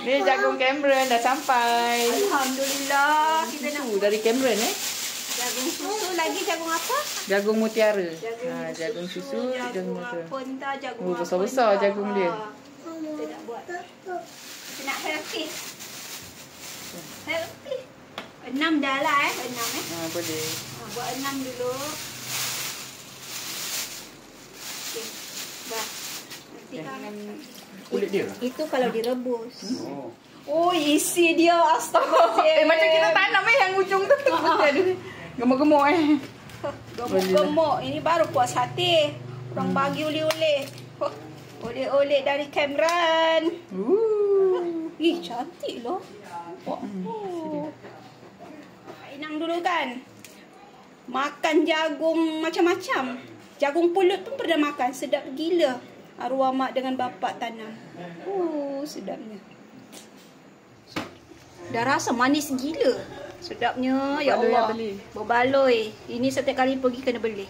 Ni jagung Cameron dah sampai. Alhamdulillah. Kita nak Susu dari Cameron jagung susu lagi, jagung apa? Jagung mutiara. Jagung susu, jagung mutiara. apa entah, jagung apa besar-besar entah. jagung dia. Kita nak buat. Kita nak healthy. Healthy. 6 dah lah 6 Boleh. Buat 6 dulu. Okey. Dah. Nanti Kulit dia. itu kalau direbus. Oh, isi dia. Astaghfirullah. Macam kita tanam yang ujung tu. Gemuk-gemuk Gemuk-gemuk. Ini baru puas hati. Orang bagi oleh-oleh. Oleh-oleh dari Cameron. Ih, cantik loh. Inang dulu kan. Makan jagung macam-macam. Jagung pulut pun pernah makan. Sedap gila. Arwah mak dengan bapak tanam. Sedapnya. Dah rasa manis gila. Sedapnya. Ya Allah. Berbaloi. Ini setiap kali pergi kena beli.